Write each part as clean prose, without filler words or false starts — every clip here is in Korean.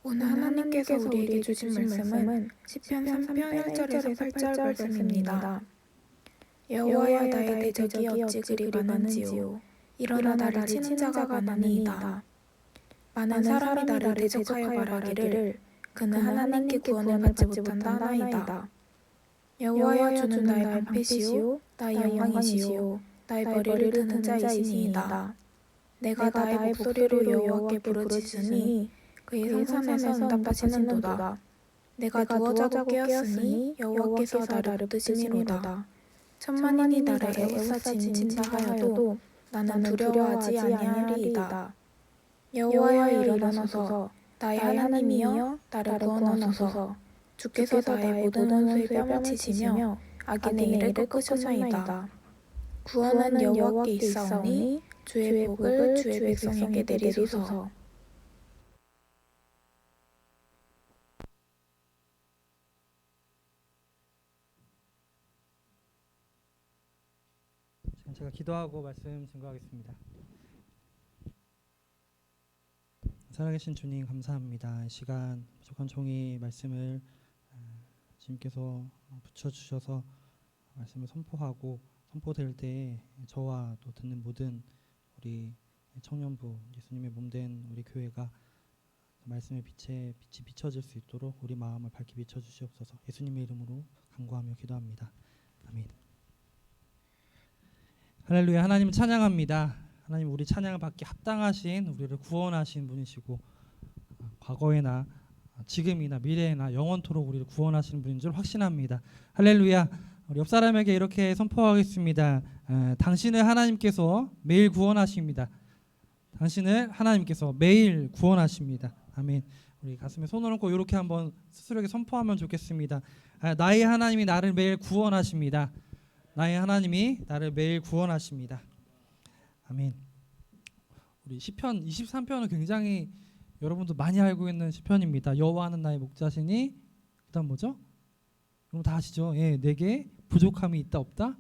오늘 하나님께서 우리에게 주신 말씀은 시편 3편 1절에서 8절 말씀입니다. 여호와여 나의 대적이 어찌 그리 많은지요. 일어나 나를 치는 자가 많으니이다. 많은 사람이 나를 대적하여 말하기를 그는 하나님께 구원을 받지 못한다 하나이다. 여호와여 주는 나의 방패시요 나의 영광이시요 나의 머리를 드는 자이시니이다. 내가 나의 목소리로 여호와께 부르짖으니 그의 성산에서 응답하시는도다. 내가 두어자고 깨었으니 여호와께서 나를 붙드시미로다. 천만인이 나를 에워싸 진진하여도 나는 두려워하지 아니하리이다. 여호와여 일어나소서. 나의 하나님이여 나를 구원하소서. 주께서 나의 모든 원수의 뺨을 치시며 악인의 일을 꺾으셨나이다. 구원은 여호와께 있사오니 주의 복을 주의 백성에게 내리소서. 제가 기도하고 말씀 증거하겠습니다. 살아계신 주님 감사합니다. 이 시간 부족한 종이 말씀을 주님께서 붙여주셔서 말씀을 선포될 때 저와 또 듣는 모든 우리 청년부 예수님의 몸된 우리 교회가 말씀의 빛이 비춰질 수 있도록 우리 마음을 밝게 비춰주시옵소서. 예수님의 이름으로 간구하며 기도합니다. 아멘. 할렐루야. 하나님 찬양합니다. 하나님 우리 찬양을 받기 합당하신 우리를 구원하신 분이시고 과거에나 지금이나 미래에나 영원토록 우리를 구원하시는 분인 줄 확신합니다. 할렐루야. 우리 옆 사람에게 이렇게 선포하겠습니다. 당신을 하나님께서 매일 구원하십니다. 당신을 하나님께서 매일 구원하십니다. 아멘. 우리 가슴에 손을 얹고 이렇게 한번 스스로에게 선포하면 좋겠습니다. 나의 하나님이 나를 매일 구원하십니다. 나의 하나님이 나를 매일 구원하십니다. 아멘. 우리 시편 23편은 굉장히 여러분도 많이 알고 있는 시편입니다. 여호와는 나의 목자시니 그다음 뭐죠? 여러분 다 아시죠? 예, 내게 부족함이 있다 없다?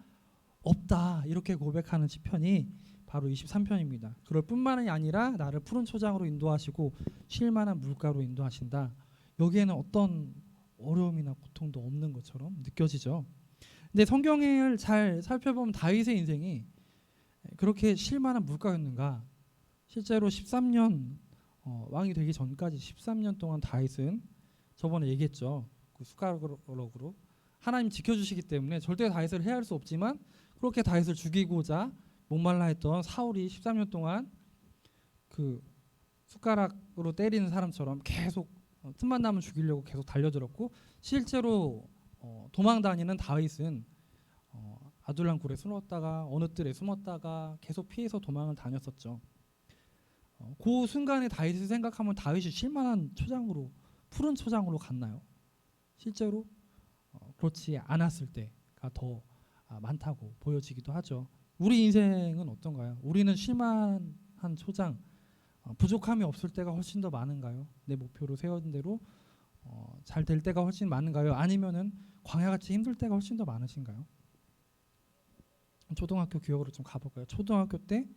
없다. 이렇게 고백하는 시편이 바로 23편입니다. 그럴 뿐만이 아니라 나를 푸른 초장으로 인도하시고 쉴 만한 물가로 인도하신다. 여기에는 어떤 어려움이나 고통도 없는 것처럼 느껴지죠. 근데 성경을 잘 살펴보면 다윗의 인생이 그렇게 쉴만한 물가였는가? 실제로 13년 왕이 되기 전까지 13년 동안 다윗은 저번에 얘기했죠. 그 숟가락으로 하나님 지켜주시기 때문에 절대 다윗을 해할 수 없지만 그렇게 다윗을 죽이고자 목말라 했던 사울이 13년 동안 그 숟가락으로 때리는 사람처럼 계속 틈만 나면 죽이려고 계속 달려들었고 실제로 도망 다니는 다윗은 아둘람 굴에 숨었다가 어느 뜰에 숨었다가 계속 피해서 도망을 다녔었죠. 그 순간에 다윗을 생각하면 다윗이 쉴만한 초장으로 푸른 초장으로 갔나요? 실제로 그렇지 않았을 때가 더 많다고 보여지기도 하죠. 우리 인생은 어떤가요? 우리는 쉴만한 초장, 부족함이 없을 때가 훨씬 더 많은가요? 내 목표로 세운 대로 잘 될 때가 훨씬 많은가요? 아니면은 광야같이 힘들 때가 훨씬 더 많으신가요? 초등학교 기억으로 좀 가볼까요? 초등학교 때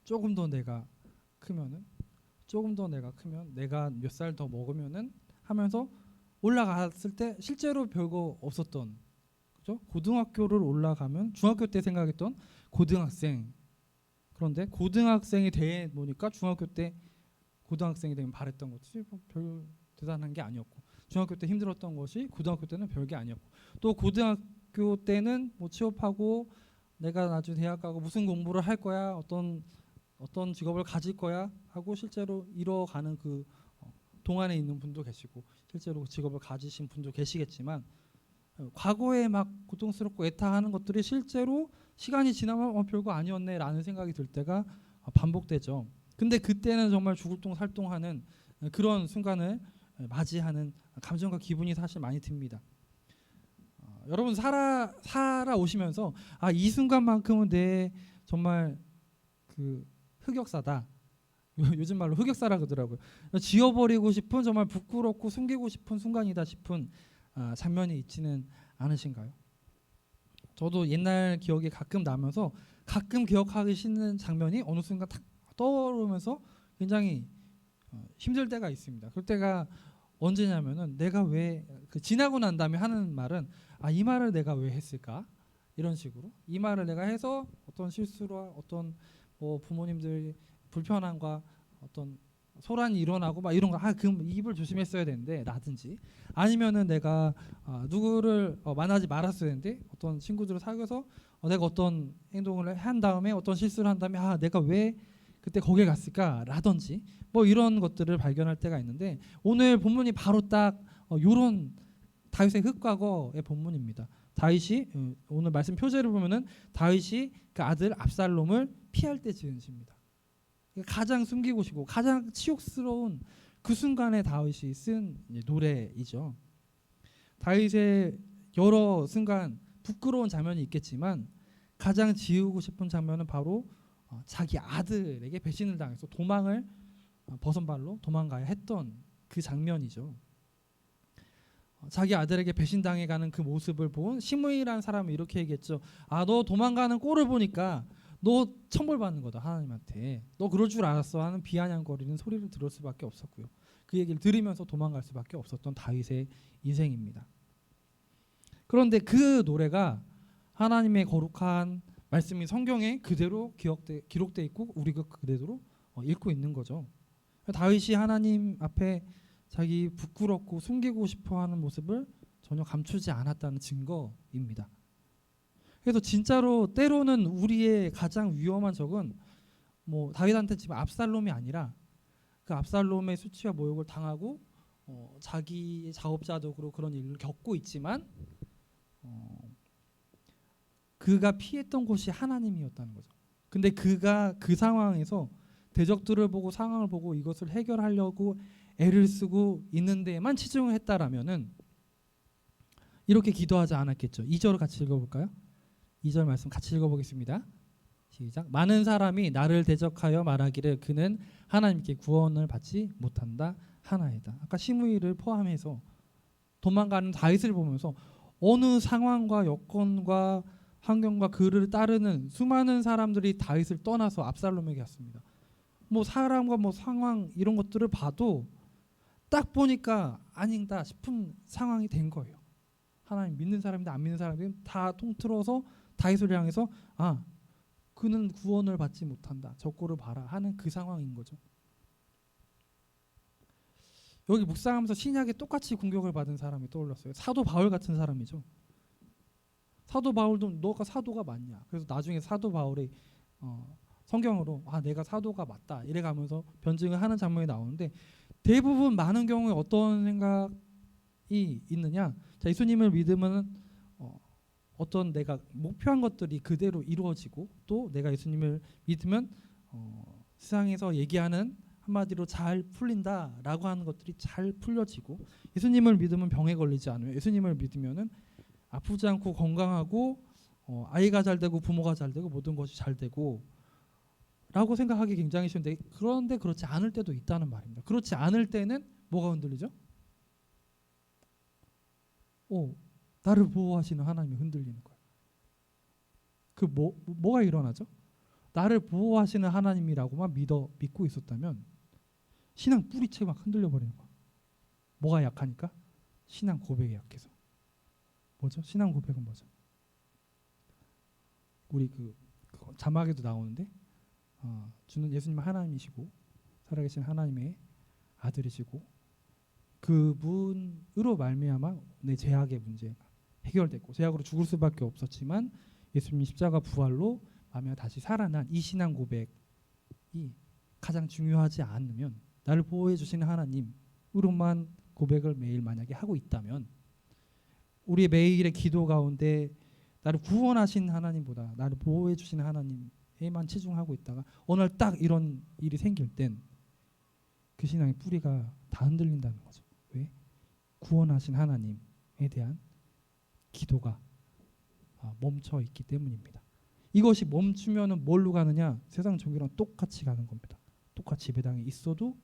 조금 더 내가 크면 내가 몇 살 더 먹으면은 하면서 올라갔을 때 실제로 별거 없었던, 그죠? 고등학교를 올라가면 중학교 때 생각했던 고등학생, 그런데 고등학생이 돼 보니까 중학교 때 고등학생이 되면 바랬던 것이 별 대단한 게 아니었고, 중학교 때 힘들었던 것이 고등학교 때는 별게 아니었고, 또 고등학교 때는 뭐 취업하고 내가 나중에 대학 가고 무슨 공부를 할 거야, 어떤 직업을 가질 거야 하고 실제로 이뤄가는 그 동안에 있는 분도 계시고 실제로 그 직업을 가지신 분도 계시겠지만 과거에 막 고통스럽고 애타하는 것들이 실제로 시간이 지나면 별거 아니었네 라는 생각이 들 때가 반복되죠. 근데 그때는 정말 죽을 똥 살똥하는 그런 순간을 맞이하는 감정과 기분이 사실 많이 듭니다. 여러분 살아오시면서 이 순간만큼은 내 정말 그 흑역사다. 요즘 말로 흑역사라 그러더라고요. 지워버리고 싶은, 정말 부끄럽고 숨기고 싶은 순간이다 싶은 장면이 있지는 않으신가요? 저도 옛날 기억이 가끔 나면서 가끔 기억하기 싫은 장면이 어느 순간 탁 떠오르면서 굉장히 힘들 때가 있습니다. 그럴 때가 언제냐면은 내가 왜 지나고 난 다음에 하는 말은 이 말을 내가 왜 했을까? 이런 식으로 이 말을 내가 해서 어떤 실수로 어떤 뭐 부모님들 불편함과 어떤 소란이 일어나고 막 이런 거 그럼 입을 조심했어야 되는데 라든지 아니면은 내가 누구를 만나지 말았어야 되는데 어떤 친구들을 사귀어서 내가 어떤 행동을 한 다음에 어떤 실수를 한 다음에 내가 왜 그때 거기에 갔을까 라든지 뭐 이런 것들을 발견할 때가 있는데 오늘 본문이 바로 딱 요런 다윗의 흑과거의 본문입니다. 다윗이 오늘 말씀 표제를 보면은 다윗이 그 아들 압살롬을 피할 때 지은 시입니다. 가장 숨기고 싶고 가장 치욕스러운 그 순간에 다윗이 쓴 노래이죠. 다윗의 여러 순간 부끄러운 장면이 있겠지만 가장 지우고 싶은 장면은 바로 자기 아들에게 배신을 당해서 도망을 버선발로 도망가야 했던 그 장면이죠. 자기 아들에게 배신당해가는 그 모습을 본 시므이라는 사람이 이렇게 얘기했죠. 너 도망가는 꼴을 보니까 너 천벌받는 거다 하나님한테. 너 그럴 줄 알았어 하는 비아냥거리는 소리를 들을 수밖에 없었고요. 그 얘기를 들으면서 도망갈 수밖에 없었던 다윗의 인생입니다. 그런데 그 노래가 하나님의 거룩한 말씀이 성경에 그대로 기록돼 있고 우리가 그대로 읽고 있는 거죠. 다윗이 하나님 앞에 자기 부끄럽고 숨기고 싶어하는 모습을 전혀 감추지 않았다는 증거입니다. 그래서 진짜로 때로는 우리의 가장 위험한 적은 뭐 다윗한테 지금 압살롬이 아니라 그 압살롬의 수치와 모욕을 당하고 자기 자업자득으로 그런 일을 겪고 있지만 그가 피했던 곳이 하나님이었다는 거죠. 근데 그가 그 상황에서 대적들을 보고 상황을 보고 이것을 해결하려고 애를 쓰고 있는 데에만 치중을 했다라면은 이렇게 기도하지 않았겠죠. 2절을 같이 읽어볼까요? 2절 말씀 같이 읽어보겠습니다. 시작. 많은 사람이 나를 대적하여 말하기를 그는 하나님께 구원을 받지 못한다 하나이다. 아까 시므이를 포함해서 도망가는 다윗을 보면서 어느 상황과 여건과 환경과 그를 따르는 수많은 사람들이 다윗을 떠나서 압살롬에게 왔습니다. 뭐 사람과 뭐 상황 이런 것들을 봐도 딱 보니까 아닌가 싶은 상황이 된 거예요. 하나님 믿는 사람인데 안 믿는 사람이 다 통틀어서 다윗을 향해서 그는 구원을 받지 못한다. 저 꼴을 봐라 하는 그 상황인 거죠. 여기 묵상하면서 신약에 똑같이 공격을 받은 사람이 떠올랐어요. 사도 바울 같은 사람이죠. 사도 바울도 너가 사도가 맞냐. 그래서 나중에 사도 바울이 성경으로 내가 사도가 맞다 이래가면서 변증을 하는 장면이 나오는데 대부분 많은 경우에 어떤 생각이 있느냐. 자, 예수님을 믿으면 어떤 내가 목표한 것들이 그대로 이루어지고 또 내가 예수님을 믿으면 세상에서 얘기하는 한마디로 잘 풀린다라고 하는 것들이 잘 풀려지고 예수님을 믿으면 병에 걸리지 않아요. 예수님을 믿으면은 아프지 않고 건강하고 아이가 잘 되고 부모가 잘 되고 모든 것이 잘 되고 라고 생각하기 굉장히 쉬운데 그런데 그렇지 않을 때도 있다는 말입니다. 그렇지 않을 때는 뭐가 흔들리죠? 나를 보호하시는 하나님이 흔들리는 거예요. 뭐가 일어나죠? 나를 보호하시는 하나님이라고만 믿고 있었다면 신앙 뿌리채 막 흔들려 버리는 거야. 뭐가 약하니까? 신앙 고백이 약해서. 뭐죠? 신앙 고백은 뭐죠? 우리 그거 자막에도 나오는데 주는 예수님 하나님이시고 살아계신 하나님의 아들이시고 그분으로 말미암아 내 죄악의 문제가 해결됐고 죄악으로 죽을 수밖에 없었지만 예수님 십자가 부활로 말미암아 다시 살아난 이 신앙 고백이 가장 중요하지 않으면 나를 보호해 주시는 하나님으로만 고백을 매일 만약에 하고 있다면 우리의 매일의 기도 가운데 나를 구원하신 하나님보다 나를 보호해 주시는 하나님에만 치중하고 있다가 어느 날 딱 이런 일이 생길 땐 그 신앙의 뿌리가 다 흔들린다는 거죠. 왜? 구원하신 하나님에 대한 기도가 멈춰 있기 때문입니다. 이것이 멈추면은 뭘로 가느냐? 세상 종교랑 똑같이 가는 겁니다. 똑같이 예배당에 있어도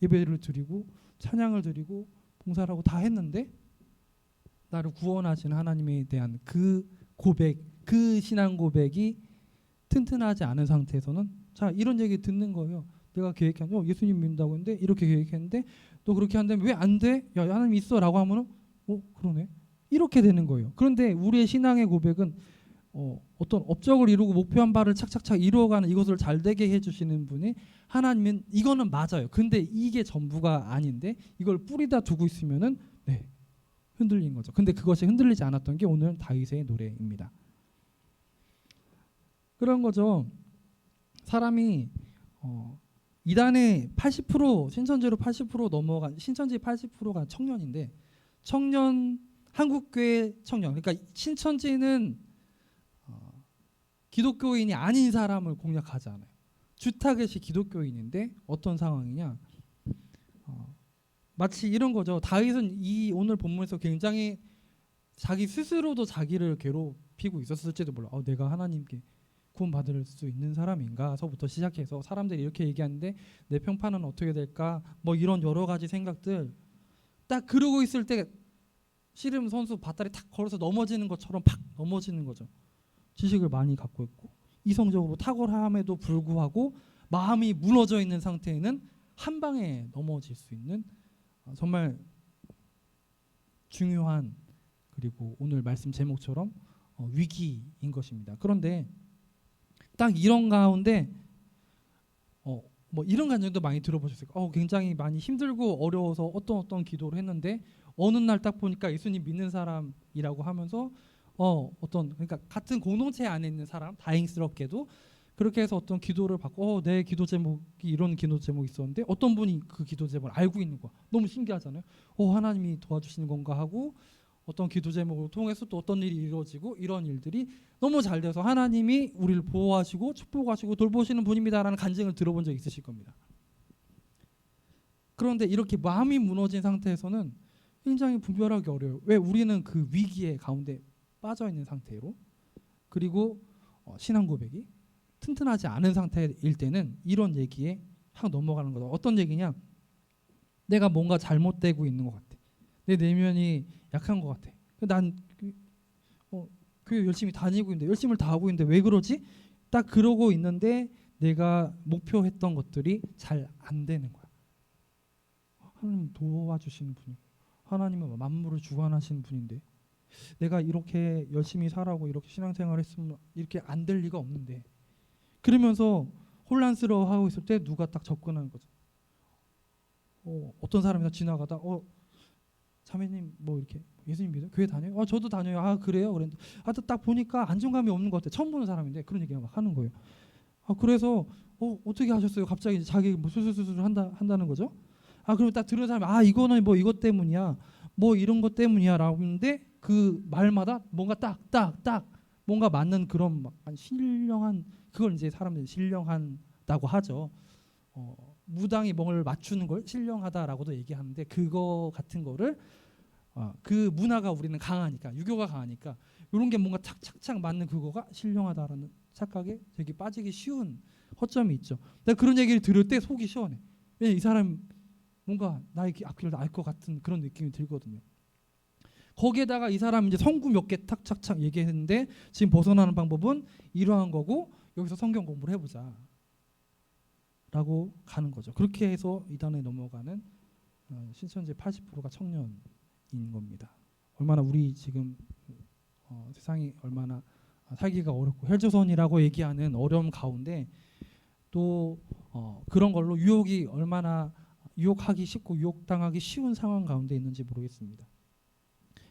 예배를 드리고 찬양을 드리고 봉사를 하고 다 했는데 나를 구원하신 하나님에 대한 그 고백, 그 신앙 고백이 튼튼하지 않은 상태에서는 자 이런 얘기 듣는 거예요. 내가 계획한 예수님 믿는다고 했는데 이렇게 계획했는데 너 그렇게 한다면 왜 안 돼? 야 하나님 있어라고 하면은 그러네. 이렇게 되는 거예요. 그런데 우리의 신앙의 고백은 어떤 업적을 이루고 목표한 바를 착착착 이루어가는 이것을 잘 되게 해주시는 분이 하나님은 이거는 맞아요. 근데 이게 전부가 아닌데 이걸 뿌리다 두고 있으면은 흔들린 거죠. 근데 그것이 흔들리지 않았던 게 오늘 다윗의 노래입니다. 그런 거죠. 사람이 이단의 80% 신천지로 80% 넘어간 신천지 80%가 청년인데 청년 한국교회 청년 그러니까 신천지는 기독교인이 아닌 사람을 공략하지 않아요. 주타겟이 기독교인인데 어떤 상황이냐? 마치 이런 거죠. 다윗은 이 오늘 본문에서 굉장히 자기 스스로도 자기를 괴롭히고 있었을지도 몰라. 내가 하나님께 구원받을 수 있는 사람인가서부터 시작해서 사람들이 이렇게 얘기하는데 내 평판은 어떻게 될까? 뭐 이런 여러 가지 생각들 딱 그러고 있을 때 씨름 선수 밧다리 탁 걸어서 넘어지는 것처럼 팍 넘어지는 거죠. 지식을 많이 갖고 있고 이성적으로 탁월함에도 불구하고 마음이 무너져 있는 상태에는 한 방에 넘어질 수 있는 정말 중요한 그리고 오늘 말씀 제목처럼 위기인 것입니다. 그런데 딱 이런 가운데 뭐 이런 감정도 많이 들어보셨을 거예요. 굉장히 많이 힘들고 어려워서 어떤 기도를 했는데 어느 날 딱 보니까 예수님 믿는 사람이라고 하면서 그러니까 같은 공동체 안에 있는 사람 다행스럽게도 그렇게 해서 어떤 기도를 받고 내 기도 제목이 이런 기도 제목이 있었는데 어떤 분이 그 기도 제목을 알고 있는 거야. 너무 신기하잖아요. 하나님이 도와주시는 건가 하고 어떤 기도 제목을 통해서 또 어떤 일이 이루어지고 이런 일들이 너무 잘 돼서 하나님이 우리를 보호하시고 축복하시고 돌보시는 분입니다라는 간증을 들어본 적 있으실 겁니다. 그런데 이렇게 마음이 무너진 상태에서는 굉장히 분별하기 어려워요. 왜? 우리는 그 위기의 가운데 빠져 있는 상태로 그리고 신앙 고백이 튼튼하지 않은 상태일 때는 이런 얘기에 확 넘어가는 거다. 어떤 얘기냐? 내가 뭔가 잘못되고 있는 것 같아. 내 내면이 약한 것 같아. 난 교회 열심히 다니고 있는데 열심을 다 하고 있는데 왜 그러지? 딱 그러고 있는데 내가 목표했던 것들이 잘 안 되는 거야. 하나님 도와주시는 분이고 하나님은 만물을 주관하시는 분인데 내가 이렇게 열심히 살아고 이렇게 신앙생활을 했으면 이렇게 안 될 리가 없는데 그러면서 혼란스러워하고 있을 때 누가 딱 접근하는 거죠. 어떤 사람이 지나가다 자매님 뭐 이렇게 예수님 믿어요? 교회 다녀요? 저도 다녀요. 그래요? 그랬는데 딱 보니까 안정감이 없는 것 같아. 처음 보는 사람인데 그런 얘기를 막 하는 거예요. 그래서 어떻게 하셨어요? 갑자기 이제 자기 뭐 수술수술 한다는 거죠. 그러면 딱 들은 사람이 이거는 뭐 이것 때문이야. 뭐 이런 것 때문이야 라고 하는데 그 말마다 뭔가 딱 뭔가 맞는 그런 막 신령한 그걸 이제 사람들이 신령한다고 하죠. 무당이 뭘 맞추는 걸 신령하다라고도 얘기하는데 그거 같은 거를 그 문화가 우리는 강하니까 유교가 강하니까 이런 게 뭔가 착착착 맞는 그거가 신령하다라는 착각에 되게 빠지기 쉬운 허점이 있죠. 내가 그런 얘기를 들을 때 속이 시원해. 왜냐면 이 사람 뭔가 나의 앞길을 알 것 같은 그런 느낌이 들거든요. 거기에다가 이 사람 이제 성구 몇 개 탁착착 얘기했는데 지금 벗어나는 방법은 이러한 거고 여기서 성경 공부를 해보자 라고 가는 거죠. 그렇게 해서 이단에 넘어가는 신천지 80%가 청년인 겁니다. 얼마나 우리 지금 세상이 얼마나 살기가 어렵고 헬조선이라고 얘기하는 어려움 가운데 또 그런 걸로 유혹이 얼마나 유혹하기 쉽고 유혹당하기 쉬운 상황 가운데 있는지 모르겠습니다.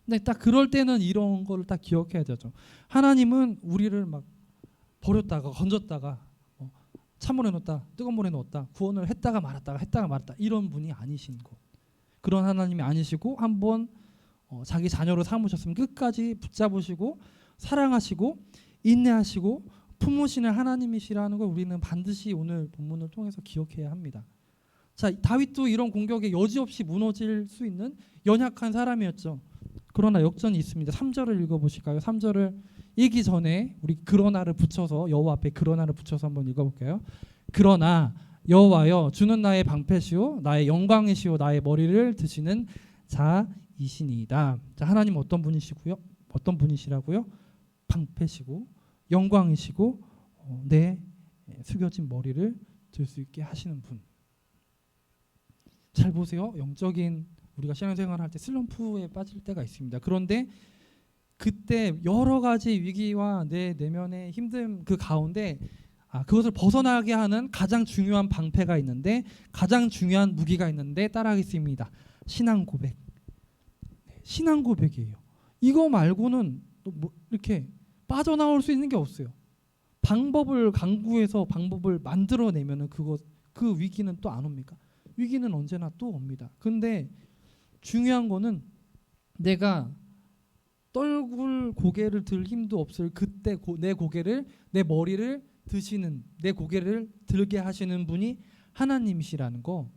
근데 딱 그럴 때는 이런 거를 딱 기억해야 되죠. 하나님은 우리를 막 버렸다가 건졌다가 찬물에 넣었다 뜨거운 물에 넣었다 구원을 했다가 말았다 이런 분이 아니신 것. 그런 하나님이 아니시고 한번 자기 자녀로 삼으셨으면 끝까지 붙잡으시고 사랑하시고 인내하시고 품으시는 하나님이시라는 걸 우리는 반드시 오늘 본문을 통해서 기억해야 합니다. 자, 다윗도 이런 공격에 여지없이 무너질 수 있는 연약한 사람이었죠. 그러나 역전이 있습니다. 3절을 읽어보실까요? 3절을 읽기 전에 우리 그러나를 붙여서 여호와 앞에 그러나를 붙여서 한번 읽어볼게요. 그러나 여호와여 주는 나의 방패시오 나의 영광이시오 나의 머리를 드시는 자이시니이다. 자, 하나님 어떤 분이시고요? 어떤 분이시라고요? 방패시고 영광이시고 내 숙여진 머리를 될 수 있게 하시는 분. 잘 보세요. 영적인 우리가 신앙생활을 할 때 슬럼프에 빠질 때가 있습니다. 그런데 그때 여러 가지 위기와 내 내면의 힘듦 그 가운데 그것을 벗어나게 하는 가장 중요한 방패가 있는데, 가장 중요한 무기가 있는데 따라하겠습니다. 신앙 고백. 신앙 고백이에요. 이거 말고는 또 뭐 이렇게 빠져나올 수 있는 게 없어요. 방법을 강구해서 방법을 만들어내면은 그 위기는 또 안 옵니까? 위기는 언제나 또 옵니다. 근데 중요한 거는 내가 떨굴 고개를 들 힘도 없을 그때 내 고개를, 내 머리를 드시는, 내 고개를 들게 하시는 분이 하나님이시라는 거.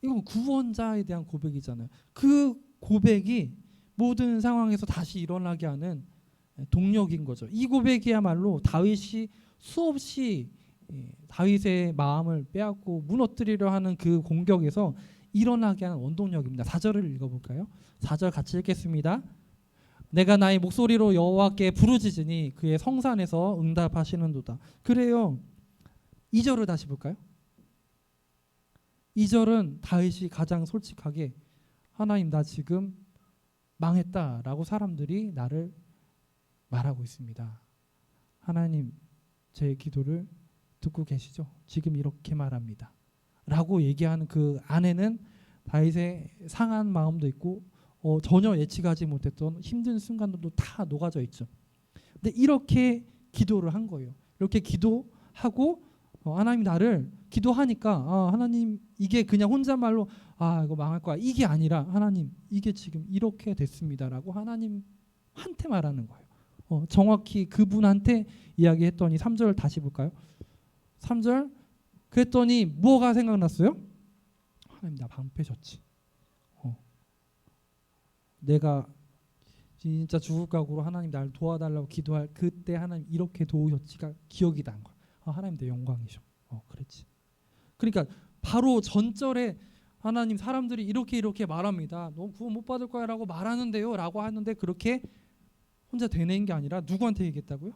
이건 구원자에 대한 고백이잖아요. 그 고백이 모든 상황에서 다시 일어나게 하는 동력인 거죠. 이 고백이야말로 다윗이 수없이 다윗의 마음을 빼앗고 무너뜨리려 하는 그 공격에서 일어나게 하는 원동력입니다. 4절을 읽어볼까요? 4절 같이 읽겠습니다. 내가 나의 목소리로 여호와께 부르짖으니 그의 성산에서 응답하시는도다. 그래요. 2절을 다시 볼까요? 2절은 다윗이 가장 솔직하게 하나님 나 지금 망했다라고 사람들이 나를 말하고 있습니다. 하나님 제 기도를 듣고 계시죠? 지금 이렇게 말합니다. 라고 얘기하는 그 안에는 다윗의 상한 마음도 있고 전혀 예측하지 못했던 힘든 순간들도 다 녹아져 있죠. 근데 이렇게 기도를 한 거예요. 이렇게 기도하고 하나님 나를 기도하니까 하나님 이게 그냥 혼잣말로 이거 망할 거야 이게 아니라 하나님 이게 지금 이렇게 됐습니다라고 하나님한테 말하는 거예요. 정확히 그분한테 이야기했더니 3절 다시 볼까요? 3절 그랬더니 뭐가 생각났어요? 하나님 나 방패셨지. 내가 진짜 죽을 각오로 하나님 날 도와달라고 기도할 그때 하나님 이렇게 도우셨지가 기억이 난 거야. 하나님 내 영광이셔. 그랬지. 그러니까 바로 전절에 하나님 사람들이 이렇게 말합니다. 너 구원 못 받을 거야 라고 말하는데요 라고 하는데 그렇게 혼자 되뇌인 게 아니라 누구한테 얘기했다고요?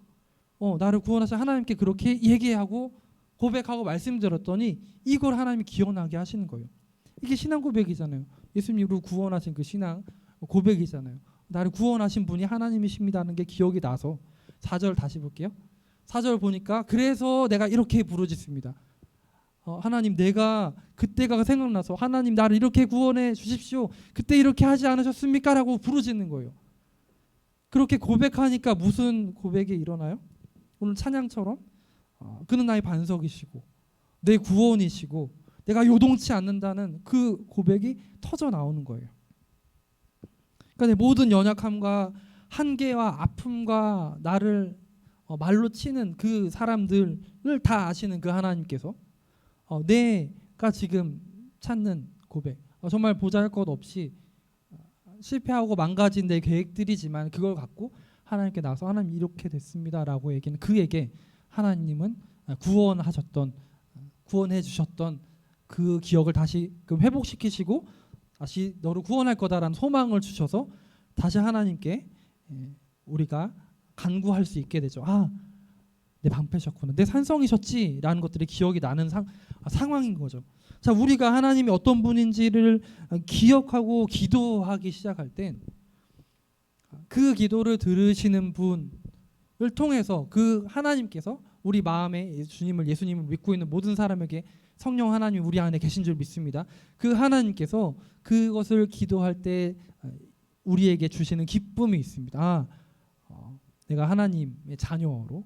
나를 구원하신 하나님께 그렇게 얘기하고 고백하고 말씀드렸더니 이걸 하나님이 기억나게 하시는 거예요. 이게 신앙 고백이잖아요. 예수님으로 구원하신 그 신앙 고백이잖아요. 나를 구원하신 분이 하나님이십니다는 게 기억이 나서 4절 다시 볼게요. 4절 보니까 그래서 내가 이렇게 부르짖습니다. 하나님 내가 그때가 생각나서 하나님 나를 이렇게 구원해 주십시오. 그때 이렇게 하지 않으셨습니까? 라고 부르짖는 거예요. 그렇게 고백하니까 무슨 고백이 일어나요? 오늘 찬양처럼 그는 나의 반석이시고 내 구원이시고 내가 요동치 않는다는 그 고백이 터져 나오는 거예요. 그러니까 내 모든 연약함과 한계와 아픔과 나를 말로 치는 그 사람들을 다 아시는 그 하나님께서 내가 지금 찾는 고백, 정말 보잘것 없이 실패하고 망가진 내 계획들이지만 그걸 갖고 하나님께 나서 하나님 이렇게 됐습니다라고 얘기는 그에게 하나님은 구원해 주셨던 그 기억을 다시 회복시키시고 다시 너를 구원할 거다라는 소망을 주셔서 다시 하나님께 우리가 간구할 수 있게 되죠. 내 방패셨구나, 내 산성이셨지라는 것들이 기억이 나는 상황인 거죠. 자, 우리가 하나님이 어떤 분인지를 기억하고 기도하기 시작할 땐 그 기도를 들으시는 분을 통해서 그 하나님께서 우리 마음에 예수님을 믿고 있는 모든 사람에게 성령 하나님이 우리 안에 계신 줄 믿습니다. 그 하나님께서 그것을 기도할 때 우리에게 주시는 기쁨이 있습니다. 내가 하나님의 자녀로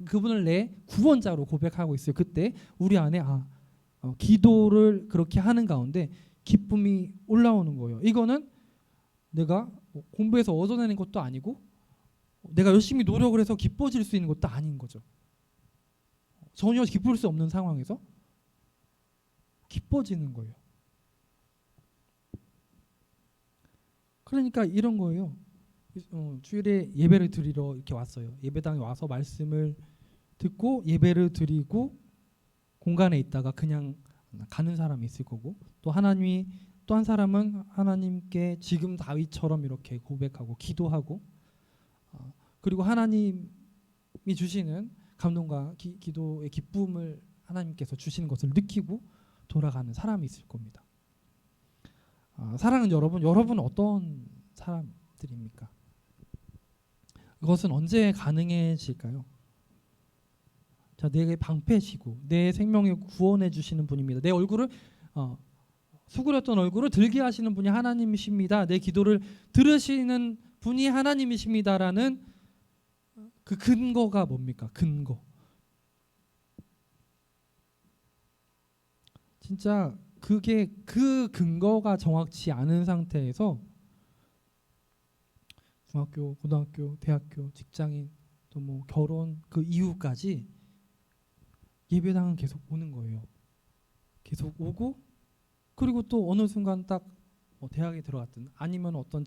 그분을 내 구원자로 고백하고 있어요. 그때 우리 안에 기도를 그렇게 하는 가운데 기쁨이 올라오는 거예요. 이거는 내가 공부해서 얻어내는 것도 아니고 내가 열심히 노력을 해서 기뻐질 수 있는 것도 아닌 거죠. 전혀 기쁠 수 없는 상황에서 기뻐지는 거예요. 그러니까 이런 거예요. 주일에 예배를 드리러 이렇게 왔어요. 예배당에 와서 말씀을 듣고 예배를 드리고 공간에 있다가 그냥 가는 사람이 있을 거고, 또 하나님이 또 한 사람은 하나님께 지금 다윗처럼 이렇게 고백하고 기도하고 그리고 하나님이 주시는 감동과 기도의 기쁨을 하나님께서 주시는 것을 느끼고 돌아가는 사람이 있을 겁니다. 사랑하는 여러분 어떤 사람들입니까? 이것은 언제 가능해질까요? 자, 내게 방패시고 내 생명을 구원해 주시는 분입니다. 내 얼굴을 수그렸던 얼굴을 들게 하시는 분이 하나님이십니다. 내 기도를 들으시는 분이 하나님이십니다라는 그 근거가 뭡니까? 근거. 진짜 그게 그 근거가 정확치 않은 상태에서 중학교, 고등학교, 대학교, 직장인 또 뭐 결혼 그 이후까지 예배당은 계속 오는 거예요. 계속 오고 그리고 또 어느 순간 딱 대학에 들어갔든 아니면 어떤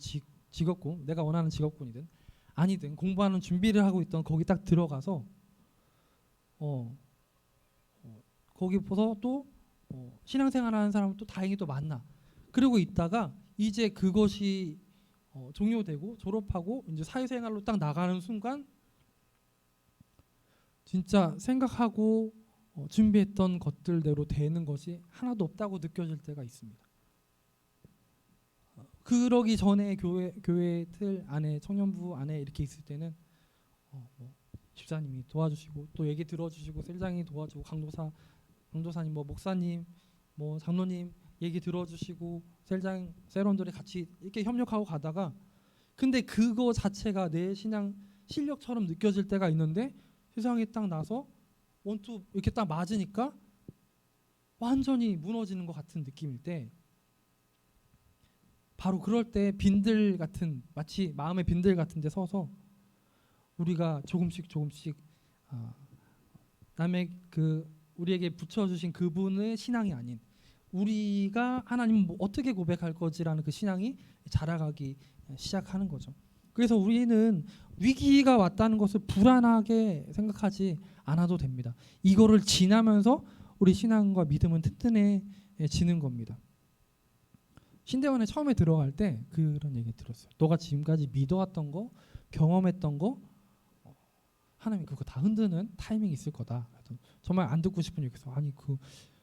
직업군 내가 원하는 직업군이든 아니든 공부하는 준비를 하고 있던 거기 딱 들어가서 거기 보서 또 신앙생활하는 사람을 또 다행히 또 만나. 그리고 있다가 이제 그것이 종료되고 졸업하고 이제 사회생활로 딱 나가는 순간 진짜 생각하고 준비했던 것들대로 되는 것이 하나도 없다고 느껴질 때가 있습니다. 그러기 전에 교회 틀 안에 청년부 안에 이렇게 있을 때는 뭐 집사님이 도와주시고 또 얘기 들어주시고 셀장이 도와주고 강도사님 뭐 목사님 뭐 장로님 얘기 들어주시고 세론들이 같이 이렇게 협력하고 가다가 근데 그거 자체가 내 신앙 실력처럼 느껴질 때가 있는데 세상에 딱 나서 원투 이렇게 딱 맞으니까 완전히 무너지는 것 같은 느낌일 때 바로 그럴 때 빈들 같은 마치 마음의 빈들 같은 데 서서 우리가 조금씩 남의 우리에게 붙여주신 그분의 신앙이 아닌 우리가 하나님 어떻게 고백할 거지라는 그 신앙이 자라가기 시작하는 거죠. 그래서 우리는 위기가 왔다는 것을 불안하게 생각하지 않아도 됩니다. 이거를 지나면서 우리 신앙과 믿음은 튼튼해지는 겁니다. 신대원에 처음에 들어갈 때 그런 얘기 들었어요. 너가 지금까지 믿어왔던 거, 경험했던 거 하나님 그거 다 흔드는 타이밍이 있을 거다. 정말 안 듣고 싶은 얘기해서 아니 그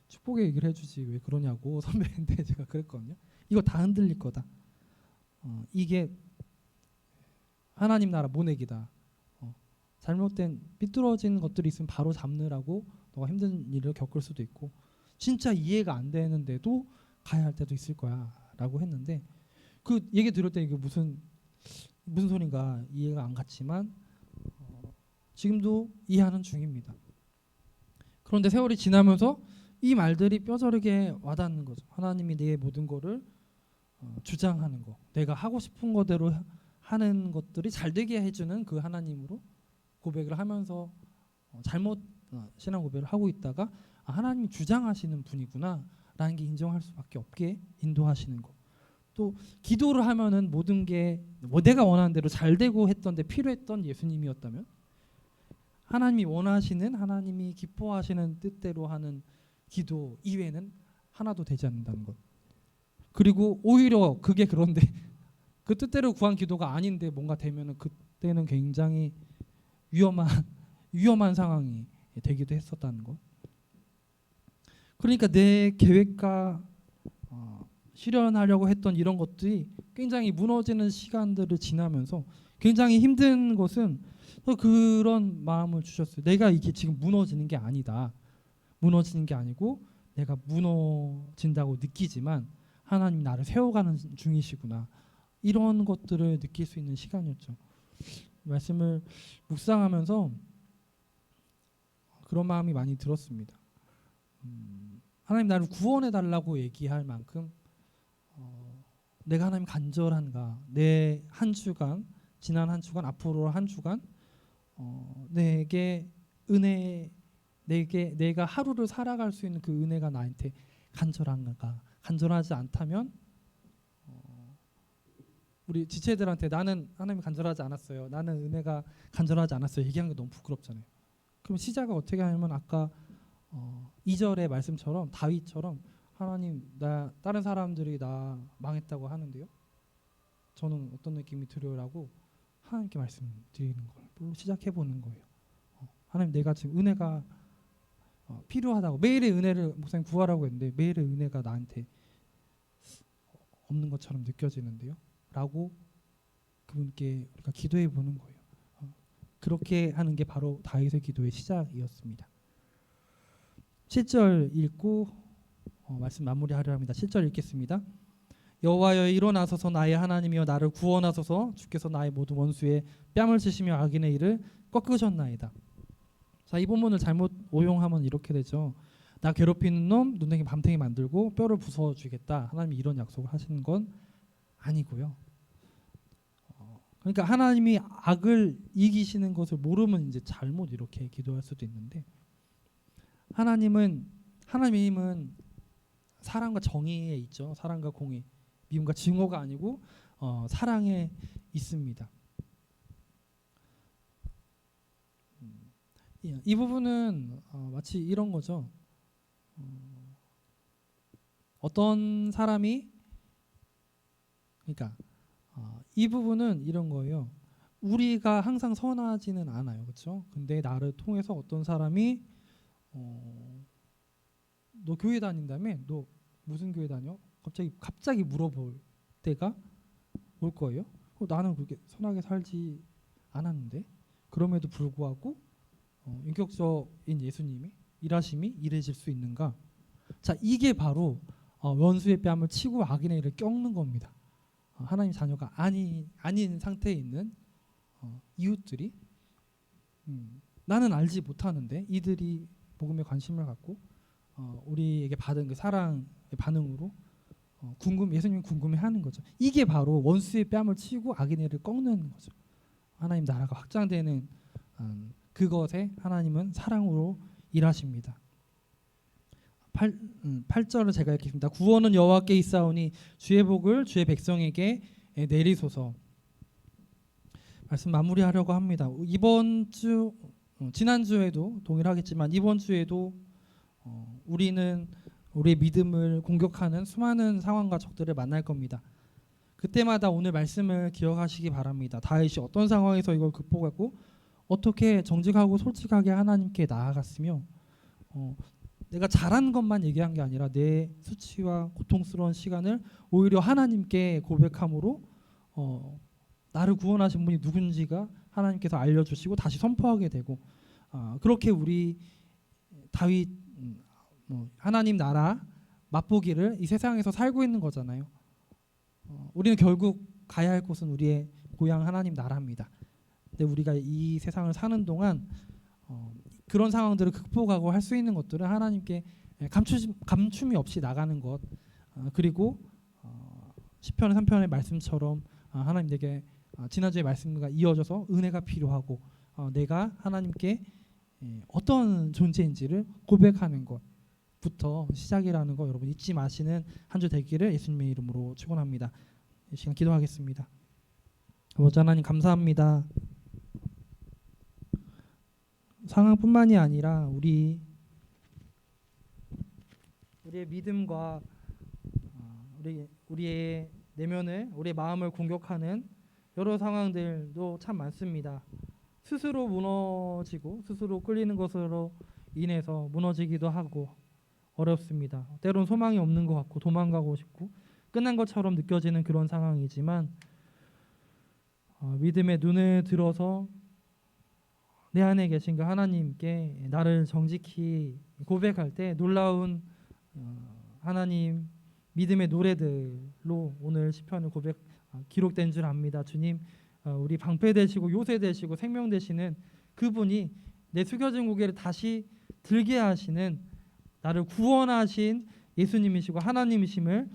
축복의 얘기를 해주지 왜 그러냐고 선배인데 제가 그랬거든요. 이거 다 흔들릴 거다. 이게 하나님 나라 모내기다. 잘못된 삐뚤어진 것들이 있으면 바로 잡느라고 너가 힘든 일을 겪을 수도 있고 진짜 이해가 안 되는데도 가야 할 때도 있을 거야 라고 했는데 그 얘기 들을 때 이게 무슨 소린가 이해가 안 갔지만 지금도 이해하는 중입니다. 그런데 세월이 지나면서 이 말들이 뼈저리게 와닿는 거죠. 하나님이 내 모든 거를 주장하는 거, 내가 하고 싶은 거대로 하는 것들이 잘 되게 해주는 그 하나님으로 고백을 하면서 잘못 신앙 고백을 하고 있다가 하나님이 주장하시는 분이구나 라는 게 인정할 수밖에 없게 인도하시는 거. 또 기도를 하면은 모든 게 뭐 내가 원하는 대로 잘 되고 했던데 필요했던 예수님이었다면 하나님이 원하시는 하나님이 기뻐하시는 뜻대로 하는 기도 이외에는 하나도 되지 않는다는 것. 그리고 오히려 그게 그런데 그 뜻대로 구한 기도가 아닌데 뭔가 되면은 그때는 굉장히 위험한 상황이 되기도 했었다는 것. 그러니까 내 계획과 실현하려고 했던 이런 것들이 굉장히 무너지는 시간들을 지나면서 굉장히 힘든 것은 그런 마음을 주셨어요. 내가 이게 지금 무너지는 게 아니다. 무너지는 게 아니고 내가 무너진다고 느끼지만 하나님 나를 세워가는 중이시구나. 이런 것들을 느낄 수 있는 시간이었죠. 말씀을 묵상하면서 그런 마음이 많이 들었습니다. 하나님 나를 구원해 달라고 얘기할 만큼 내가 하나님 간절한가? 내 한 주간, 지난 한 주간, 앞으로 한 주간 내게 은혜, 내가 하루를 살아갈 수 있는 그 은혜가 나한테 간절한가? 간절하지 않다면 우리 지체들한테 나는 하나님 간절하지 않았어요. 나는 은혜가 간절하지 않았어요. 얘기하는 게 너무 부끄럽잖아요. 그럼 시작을 어떻게 하냐면 아까 2절의 말씀처럼 다윗처럼 하나님 나 다른 사람들이 나 망했다고 하는데요. 저는 어떤 느낌이 들어요라고 하나님께 말씀드리는 걸로 시작해 보는 거예요. 하나님 내가 지금 은혜가 필요하다고, 매일의 은혜를 목사님 구하라고 했는데 매일의 은혜가 나한테 없는 것처럼 느껴지는데요 라고 그분께 우리가 기도해 보는 거예요. 그렇게 하는 게 바로 다윗의 기도의 시작이었습니다. 7절 읽고 말씀 마무리하려 합니다. 7절 읽겠습니다. 여호와여, 일어나소서 나의 하나님이여, 나를 구원하소서. 주께서 나의 모든 원수의 뺨을 치시며 악인의 일을 꺾으셨나이다. 자, 이 본문을 잘못 오용하면 이렇게 되죠. 나 괴롭히는 놈 눈탱이 밤탱이 만들고 뼈를 부숴주겠다. 하나님이 이런 약속을 하시는 건 아니고요. 그러니까 하나님이 악을 이기시는 것을 모르면 이제 잘못 이렇게 기도할 수도 있는데, 하나님은 사랑과 정의에 있죠. 사랑과 공의, 미움과 증오가 아니고 사랑에 있습니다. 이 부분은 마치 이런 거죠. 어떤 사람이, 그러니까 이 부분은 이런 거예요. 우리가 항상 선하지는 않아요, 그렇죠? 근데 나를 통해서 어떤 사람이 너 교회 다닌다며? 너 무슨 교회 다녀? 갑자기 물어볼 때가 올 거예요. 나는 그렇게 선하게 살지 않았는데, 그럼에도 불구하고 인격적인 예수님이 일하심이 이래질 수 있는가? 자, 이게 바로 원수의 뺨을 치고 악인의 일을 꺾는 겁니다. 하나님 자녀가 아닌 상태에 있는 이웃들이 나는 알지 못하는데 이들이 복음에 관심을 갖고 우리에게 받은 그 사랑의 반응으로 예수님 궁금해하는 거죠. 이게 바로 원수의 뺨을 치고 악인의 일을 꺾는 거죠. 하나님 나라가 확장되는 그것에 하나님은 사랑으로 일하십니다. 8절을 제가 읽겠습니다. 구원은 여호와께 있사오니 주의 복을 주의 백성에게 내리소서. 말씀 마무리하려고 합니다. 이번 주, 지난주에도 동일하겠지만 이번 주에도 우리는 우리의 믿음을 공격하는 수많은 상황과 적들을 만날 겁니다. 그때마다 오늘 말씀을 기억하시기 바랍니다. 다윗이 어떤 상황에서 이걸 극복하고 어떻게 정직하고 솔직하게 하나님께 나아갔으며 내가 잘한 것만 얘기한 게 아니라 내 수치와 고통스러운 시간을 오히려 하나님께 고백함으로 나를 구원하신 분이 누군지가 하나님께서 알려주시고 다시 선포하게 되고, 그렇게 우리 다윗 하나님 나라 맛보기를 이 세상에서 살고 있는 거잖아요. 우리는 결국 가야 할 곳은 우리의 고향 하나님 나라입니다. 근데 우리가 이 세상을 사는 동안 그런 상황들을 극복하고 할 수 있는 것들은 하나님께 감춤이 없이 나가는 것, 그리고 시편 3편의 말씀처럼 하나님 내게 지난주의 말씀과 이어져서 은혜가 필요하고 내가 하나님께 어떤 존재인지를 고백하는 것부터 시작이라는 거 여러분 잊지 마시는 한 주 되기를 예수님의 이름으로 축원합니다. 이 시간 기도하겠습니다. 아버지 하나님 감사합니다. 상황뿐만이 아니라 우리의 믿음과 우리의 내면을, 우리의 마음을 공격하는 여러 상황들도 참 많습니다. 스스로 무너지고 스스로 끌리는 것으로 인해서 무너지기도 하고 어렵습니다. 때론 소망이 없는 것 같고 도망가고 싶고 끝난 것처럼 느껴지는 그런 상황이지만 믿음의 눈을 들어서 내 안에 계신 그 하나님께 나를 정직히 고백할 때 놀라운 하나님 믿음의 노래들로 오늘 시편을 기록된 줄 압니다. 주님, 우리 방패 되시고 요새 되시고 생명 되시는 그분이 내 숙여진 고개를 다시 들게 하시는 나를 구원하신 예수님이시고 하나님이심을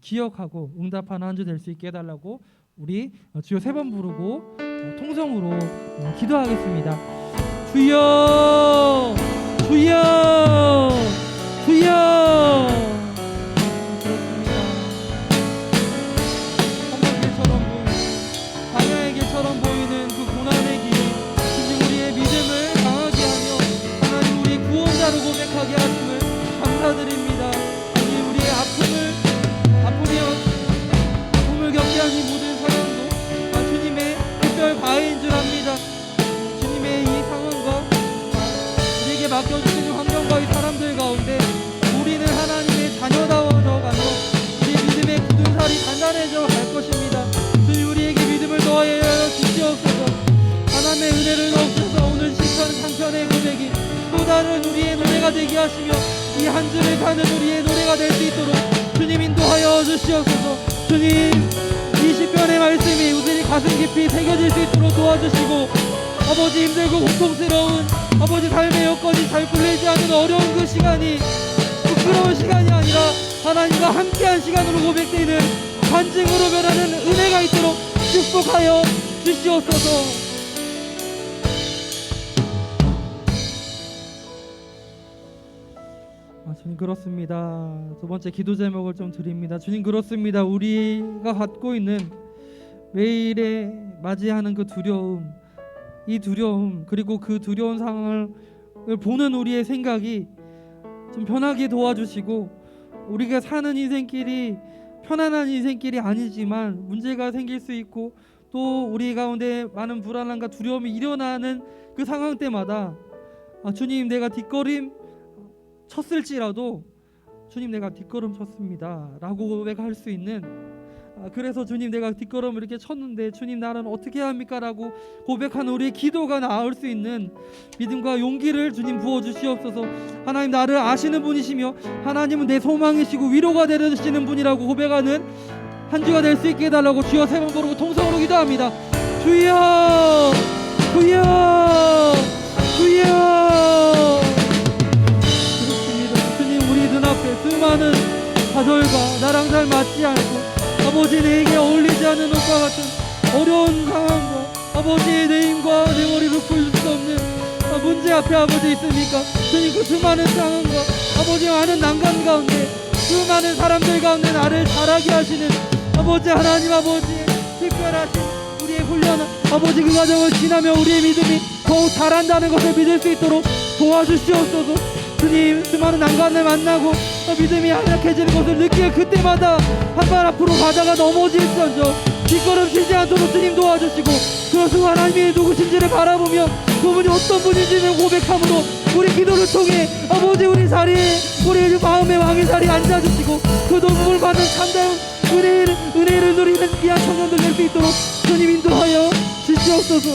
기억하고 응답하는 한 주 될 수 있게 해달라고 우리 주여 3번 부르고 통성으로 기도하겠습니다. 주여 주여 주여. 그렇습니다. 험한 길처럼 보이는 광야의 길처럼 보이는 그 고난의 길, 주님 우리의 믿음을 강하게 하며 하나님 우리 구원자로 고백하게 하심을 감사드립니다. 주님 우리의 아픔을 겪게 한 이 모든 사랑도 주님의 특별 과외인 줄 압니다. 주님의 이 상황과 우리에게 맡겨주시는 환경과 이 나는 우리의 노래가 되게 하시며 이 한 주를 가는 우리의 노래가 될 수 있도록 주님 인도하여 주시옵소서. 주님, 이 시편의 말씀이 우리 가슴 깊이 새겨질 수 있도록 도와주시고, 아버지 힘들고 고통스러운 아버지 삶의 여건이 잘 풀리지 않는 어려운 그 시간이 부끄러운 시간이 아니라 하나님과 함께한 시간으로 고백되는 간증으로 변하는 은혜가 있도록 축복하여 주시옵소서. 주님, 그렇습니다. 두 번째 기도 제목을 좀 드립니다. 주님, 그렇습니다. 우리가 갖고 있는 매일에 맞이하는 그 두려움, 이 두려움, 그리고 그 두려운 상황을 보는 우리의 생각이 좀 변하게 도와주시고, 우리가 사는 인생길이 편안한 인생길이 아니지만 문제가 생길 수 있고, 또 우리 가운데 많은 불안함과 두려움이 일어나는 그 상황 때마다 주님, 내가 뒷걸음 쳤을지라도 주님, 내가 뒷걸음 쳤습니다 라고 고백할 수 있는, 그래서 주님, 내가 뒷걸음을 이렇게 쳤는데 주님, 나는 어떻게 해야 합니까? 라고 고백하는 우리의 기도가 나올 수 있는 믿음과 용기를 주님 부어주시옵소서. 하나님, 나를 아시는 분이시며 하나님은 내 소망이시고 위로가 되시는 분이라고 고백하는 한 주가 될 수 있게 해달라고 주여 세 번 부르고 통성으로 기도합니다. 주여, 주여, 주여. 그렇습니다. 주님, 우리 눈앞에 수많은 좌절과 나랑 잘 맞지 않고 아버지, 내게 어울리지 않는 것과 같은 어려운 상황과 아버지의 내 힘과 내 머리로 풀 수 없는 문제 앞에 아버지 있습니까? 주님, 그 수많은 상황과 아버지 많은 난관 가운데 수많은 사람들 가운데 나를 자라게 하시는 아버지 하나님, 아버지의 특별하신 우리의 훈련, 아버지 그 과정을 지나며 우리의 믿음이 더욱 자란다는 것을 믿을 수 있도록 도와주시옵소서. 주님, 수많은 난관을 만나고 믿음이 약해지는 것을 느낄 그때마다 한 발 앞으로 가다가 넘어질지언정 뒷걸음 치지 않도록 주님 도와주시고, 그 순간 하나님이 누구신지를 바라보며 그분이 어떤 분인지를 고백함으로 우리 기도를 통해 아버지 우리 자리에, 우리 마음의 왕의 자리에 앉아주시고 그 도움을 받는 참다운 은혜를 누리는 귀한 청년들 될 수 있도록 주님 인도하여 주시옵소서.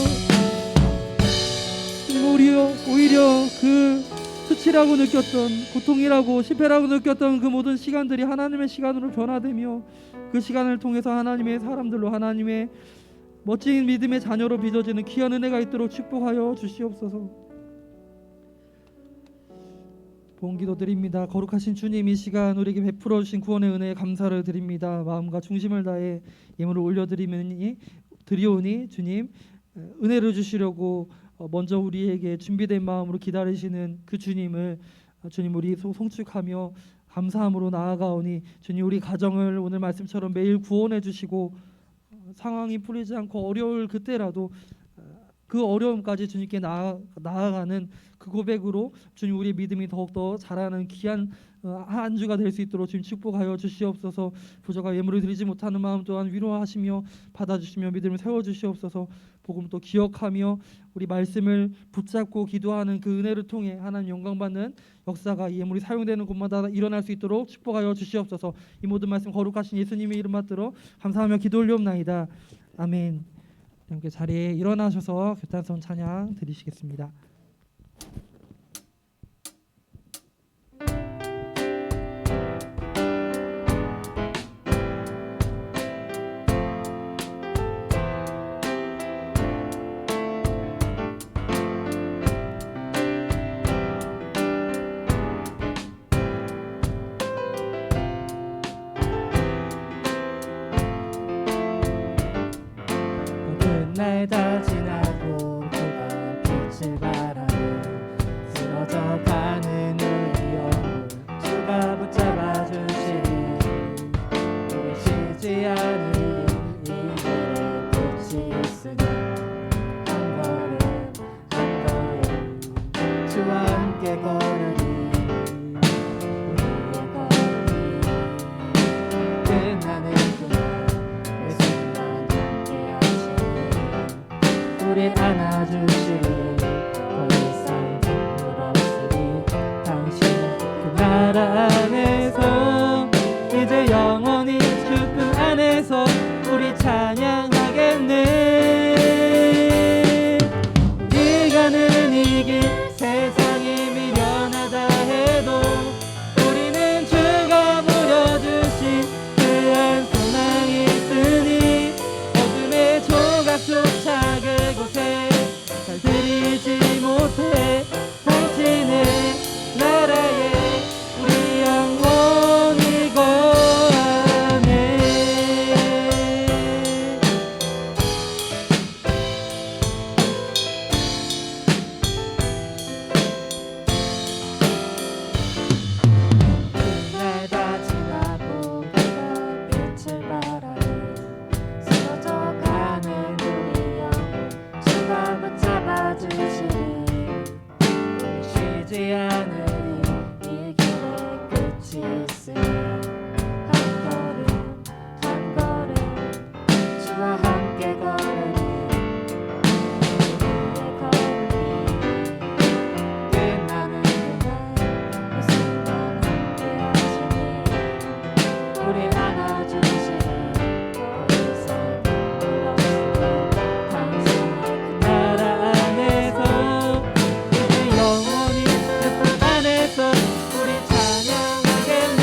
주님, 오히려 그 수치라고 느꼈던, 고통이라고 실패라고 느꼈던 그 모든 시간들이 하나님의 시간으로 변화되며 그 시간을 통해서 하나님의 사람들로, 하나님의 멋진 믿음의 자녀로 빚어지는 귀한 은혜가 있도록 축복하여 주시옵소서. 본기도 드립니다. 거룩하신 주님, 이 시간 우리에게 베풀어 주신 구원의 은혜에 감사를 드립니다. 마음과 중심을 다해 예물을 드리오니 주님, 은혜를 주시려고 먼저 우리에게 준비된 마음으로 기다리시는 그 주님을 주님, 우리 송축하며 감사함으로 나아가오니 주님, 우리 가정을 오늘 말씀처럼 매일 구원해 주시고 상황이 풀리지 않고 어려울 그때라도 그 어려움까지 주님께 나아가는 그 고백으로 주님, 우리의 믿음이 더욱더 자라는 귀한 한 주가 될 수 있도록 주님 축복하여 주시옵소서. 부족하 예물을 드리지 못하는 마음 또한 위로하시며 받아주시며 믿음을 세워주시옵소서. 복음 또 기억하며 우리 말씀을 붙잡고 기도하는 그 은혜를 통해 하나님 영광받는 역사가 이 예물이 사용되는 곳마다 일어날 수 있도록 축복하여 주시옵소서. 이 모든 말씀 거룩하신 예수님의 이름 받들어 감사하며 기도 올리옵나이다. 아멘. 함께 자리에 일어나셔서 교탄선 찬양 드리시겠습니다. 날 다 지나고 그가 빛을 바라며 쓰러져 가는 우리 영혼 주가 붙잡아 주시니 쉬지 않으니 이제 끝이 있으니 한 걸음 한 걸음 주와 함께 걸으니 우리의 걸음이 끝나는 우리 안아주시니 더 이상 눈물 없으니 당신 그 나라 안에서 이제 영원히 주님 안에서 우리 찬양하겠네. 우리 가는 이 길 세상이 미련 알지 않으리 이 길의 끝이 있으리 한 걸음 한 걸음 주와 함께 걸으리 우리의 걸음이 끝나는 그날 그 순간 함께 하시니 우리 안아주시니 더 이상 울었으니 당신의 그 나라 안에서 이제 영원히 내 품 안에서 우리 찬양하겠네.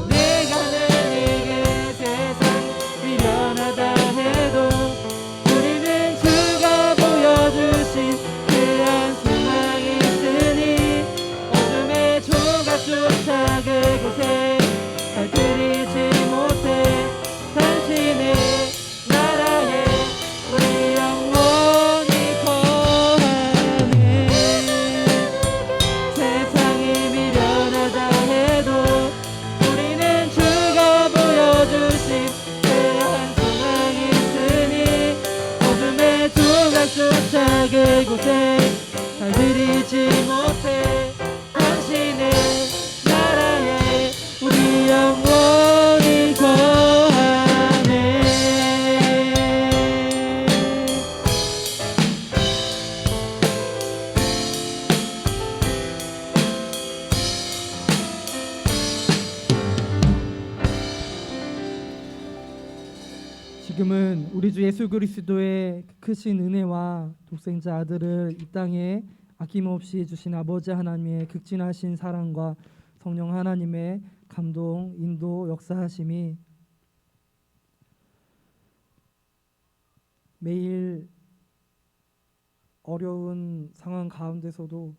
내가 내게 세상 미련하다 해도 우리는 주가 보여주신 그한 소망이 있으니 어둠의 조각조차 그곳에 달들이지 못해 당신의 나라에 우리 영원히 거하네. 세상이 미련하다 해도 우리는 주가 보여주신 그한 소망이 있으니 어둠의 조각조차 그곳에 달들이지 못해 당신의 나라에 우리 영원히 거하네. 지금은 우리 주 예수 그리스도의 그 크신 은혜와 독생자 아들을 이 땅에 아낌없이 주신 아버지 하나님의 극진하신 사랑과 성령 하나님의 감동, 인도, 역사하심이 매일 어려운 상황 가운데서도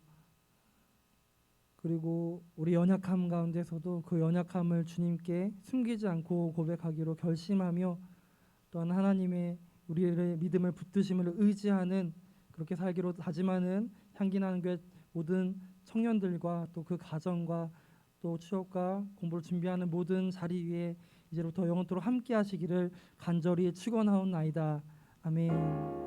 그리고 우리 연약함 가운데서도 그 연약함을 주님께 숨기지 않고 고백하기로 결심하며 또한 하나님의 우리의 믿음을 붙드심을 의지하는 그렇게 살기로 다짐하는 향기나는 교회 모든 청년들과 또 그 가정과 또 취업과 공부를 준비하는 모든 자리 위에 이제부터 영원토록 함께 하시기를 간절히 축원하옵나이다. 아멘.